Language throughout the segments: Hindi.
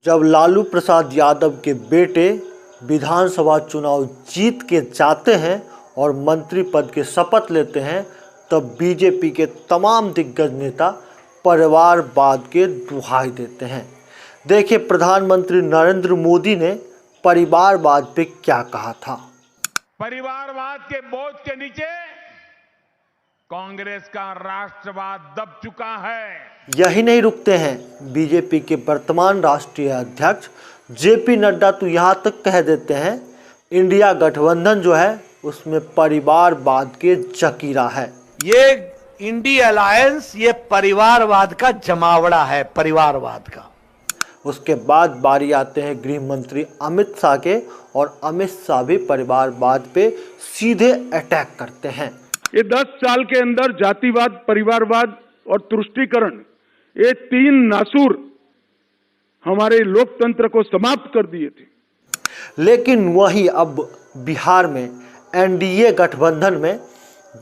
जब लालू प्रसाद यादव के बेटे विधानसभा चुनाव जीत के जाते हैं और मंत्री पद के शपथ लेते हैं, तब बीजेपी के तमाम दिग्गज नेता परिवारवाद के दुहाई देते हैं। देखिए प्रधानमंत्री नरेंद्र मोदी ने परिवारवाद पे क्या कहा था। परिवारवाद के बोझ के नीचे कांग्रेस का राष्ट्रवाद दब चुका है। यही नहीं रुकते हैं, बीजेपी के वर्तमान राष्ट्रीय अध्यक्ष जेपी नड्डा तो यहाँ तक कह देते हैं इंडिया गठबंधन जो है उसमें परिवारवाद के जकीरा है। ये इंडिया अलायंस ये परिवारवाद का जमावड़ा है, परिवारवाद का। उसके बाद बारी आते हैं गृह मंत्री अमित शाह के, और अमित शाह भी परिवारवाद पे सीधे अटैक करते हैं। ये 10 साल के अंदर जातिवाद, परिवारवाद और तुष्टीकरण, ये 3 नासूर हमारे लोकतंत्र को समाप्त कर दिए थे। लेकिन वहीं अब बिहार में एनडीए गठबंधन में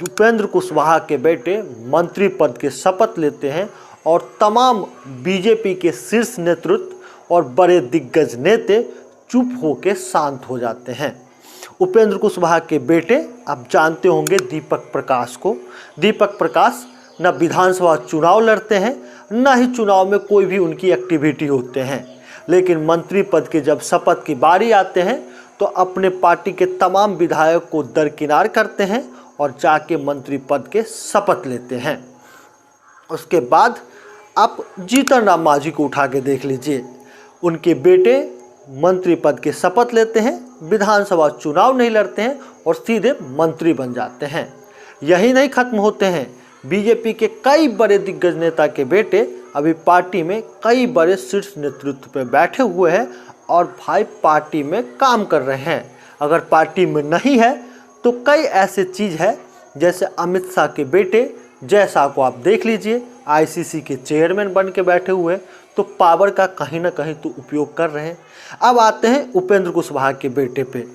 उपेंद्र कुशवाहा के बेटे मंत्री पद के शपथ लेते हैं और तमाम बीजेपी के शीर्ष नेतृत्व और बड़े दिग्गज नेता चुप होकर शांत हो जाते हैं। उपेंद्र कुशवाहा के बेटे आप जानते होंगे दीपक प्रकाश को। दीपक प्रकाश न विधानसभा चुनाव लड़ते हैं, न ही चुनाव में कोई भी उनकी एक्टिविटी होते हैं, लेकिन मंत्री पद के जब शपथ की बारी आते हैं तो अपने पार्टी के तमाम विधायक को दरकिनार करते हैं और जाके मंत्री पद के शपथ लेते हैं। उसके बाद आप जीतन राम मांझी को उठा के देख लीजिए, उनके बेटे मंत्री पद के शपथ लेते हैं, विधानसभा चुनाव नहीं लड़ते हैं और सीधे मंत्री बन जाते हैं। यही नहीं खत्म होते हैं, बीजेपी के कई बड़े दिग्गज नेता के बेटे अभी पार्टी में कई बड़े शीर्ष नेतृत्व पे बैठे हुए हैं और भाई पार्टी में काम कर रहे हैं। अगर पार्टी में नहीं है तो कई ऐसे चीज़ है, जैसे अमित शाह के बेटे जय शाह को आप देख लीजिए, आईसीसी के चेयरमैन बन के बैठे हुए, तो पावर का कहीं ना कहीं तो उपयोग कर रहे हैं। अब आते हैं उपेंद्र कुशवाहा के बेटे पे।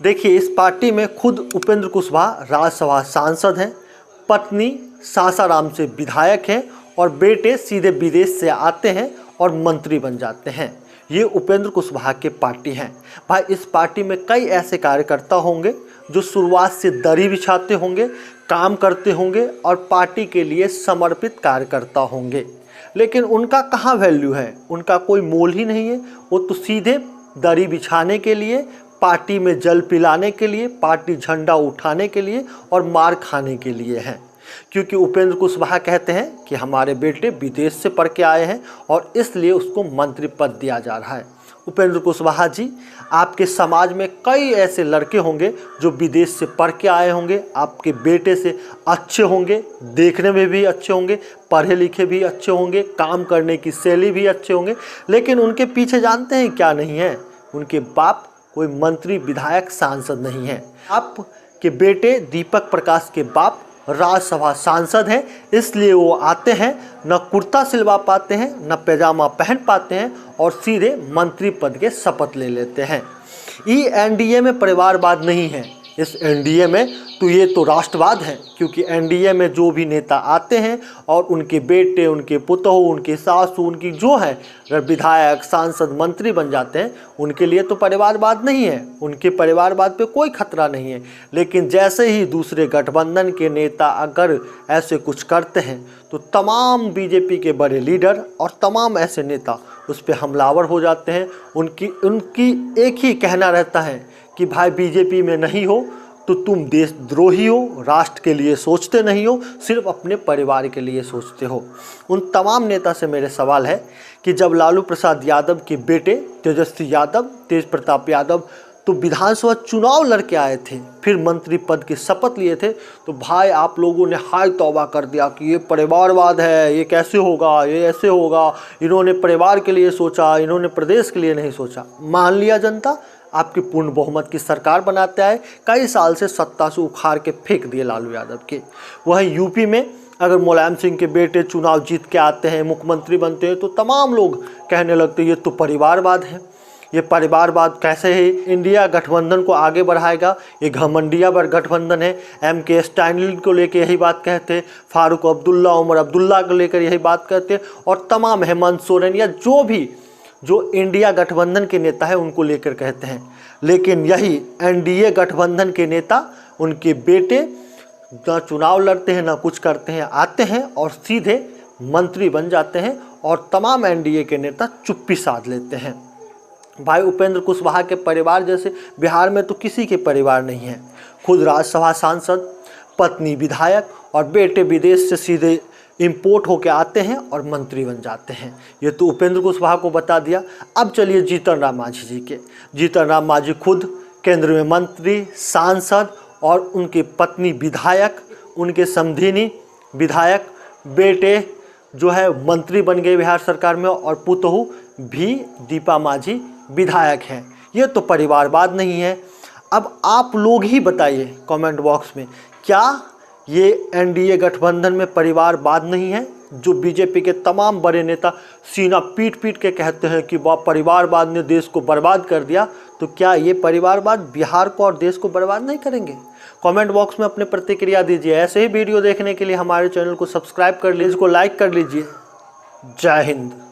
देखिए इस पार्टी में खुद उपेंद्र कुशवाहा राज्यसभा सांसद हैं, पत्नी सासाराम से विधायक हैं और बेटे सीधे विदेश से आते हैं और मंत्री बन जाते हैं। ये उपेंद्र कुशवाहा के पार्टी हैं। भाई इस पार्टी में कई ऐसे कार्यकर्ता होंगे जो शुरुआत से दरी बिछाते होंगे, काम करते होंगे और पार्टी के लिए समर्पित कार्यकर्ता होंगे, लेकिन उनका कहाँ वैल्यू है, उनका कोई मोल ही नहीं है। वो तो सीधे दरी बिछाने के लिए, पार्टी में जल पिलाने के लिए, पार्टी झंडा उठाने के लिए और मार खाने के लिए हैं। क्योंकि उपेंद्र कुशवाहा कहते हैं कि हमारे बेटे विदेश से पढ़ के आए हैं और इसलिए उसको मंत्री पद दिया जा रहा है। उपेंद्र कुशवाहा जी, आपके समाज में कई ऐसे लड़के होंगे जो विदेश से पढ़ के आए होंगे, आपके बेटे से अच्छे होंगे, देखने में भी अच्छे होंगे, पढ़े लिखे भी अच्छे होंगे, काम करने की शैली भी अच्छे होंगे, लेकिन उनके पीछे जानते हैं क्या नहीं है, उनके बाप कोई मंत्री विधायक सांसद नहीं है। आपके बेटे दीपक प्रकाश के बाप राज्यसभा सांसद हैं, इसलिए वो आते हैं, न कुर्ता सिलवा पाते हैं, न पैजामा पहन पाते हैं और सीधे मंत्री पद के शपथ ले लेते हैं। ये एनडीए में परिवारवाद नहीं है, इस एनडीए में तो ये तो राष्ट्रवाद है। क्योंकि एनडीए में जो भी नेता आते हैं और उनके बेटे, उनके पुतोह, उनके सासू, उनकी जो है अगर विधायक, सांसद, मंत्री बन जाते हैं, उनके लिए तो परिवारवाद नहीं है, उनके परिवारवाद पे कोई खतरा नहीं है। लेकिन जैसे ही दूसरे गठबंधन के नेता अगर ऐसे कुछ करते हैं तो तमाम बीजेपी के बड़े लीडर और तमाम ऐसे नेता उस पर हमलावर हो जाते हैं। उनकी एक ही कहना रहता है कि भाई बीजेपी में नहीं हो तो तुम देशद्रोही हो, राष्ट्र के लिए सोचते नहीं हो, सिर्फ अपने परिवार के लिए सोचते हो। उन तमाम नेता से मेरे सवाल है कि जब लालू प्रसाद यादव के बेटे तेजस्वी यादव, तेज प्रताप यादव तो विधानसभा चुनाव लड़के आए थे, फिर मंत्री पद की शपथ लिए थे, तो भाई आप लोगों ने हाय तौबा कर दिया कि ये परिवारवाद है, ये कैसे होगा, ये ऐसे होगा, इन्होंने परिवार के लिए सोचा, इन्होंने प्रदेश के लिए नहीं सोचा। मान लिया जनता, आपकी पूर्ण बहुमत की सरकार बनाते आए, कई साल से सत्ता से उखाड़ के फेंक दिए लालू यादव के। वहीं यूपी में अगर मुलायम सिंह के बेटे चुनाव जीत के आते हैं, मुख्यमंत्री बनते हैं, तो तमाम लोग कहने लगते हैं ये तो परिवारवाद है। ये परिवारवाद कैसे है, इंडिया गठबंधन को आगे बढ़ाएगा, ये घमंडिया गठबंधन है। MK स्टैनली को लेकर यही बात कहते, फारूक अब्दुल्ला, उमर अब्दुल्ला को लेकर यही बात कहते और तमाम हेमंत सोरेन या जो भी जो इंडिया गठबंधन के नेता है उनको लेकर कहते हैं, लेकिन यही एनडीए गठबंधन के नेता, उनके बेटे ना चुनाव लड़ते हैं ना कुछ करते हैं, आते हैं और सीधे मंत्री बन जाते हैं और तमाम एनडीए के नेता चुप्पी साध लेते हैं। भाई उपेंद्र कुशवाहा के परिवार जैसे बिहार में तो किसी के परिवार नहीं है। खुद राज्यसभा सांसद, पत्नी विधायक और बेटे विदेश से सीधे इंपोर्ट होके आते हैं और मंत्री बन जाते हैं। ये तो उपेंद्र कुशवाहा को बता दिया। अब चलिए जीतन राम मांझी जी के। जीतन राम मांझी खुद केंद्र में मंत्री, सांसद और उनकी पत्नी विधायक, उनके समधिनी विधायक, बेटे जो है मंत्री बन गए बिहार सरकार में और पुतोहू भी दीपा मांझी विधायक हैं। ये तो परिवारवाद नहीं है। अब आप लोग ही बताइए कमेंट बॉक्स में, क्या ये एनडीए गठबंधन में परिवारवाद नहीं है? जो बीजेपी के तमाम बड़े नेता सीना पीट पीट के कहते हैं कि वह परिवारवाद ने देश को बर्बाद कर दिया, तो क्या ये परिवारवाद बिहार को और देश को बर्बाद नहीं करेंगे? कमेंट बॉक्स में अपने प्रतिक्रिया दीजिए। ऐसे ही वीडियो देखने के लिए हमारे चैनल को सब्सक्राइब कर लीजिए, इसको लाइक कर लीजिए। जय हिंद।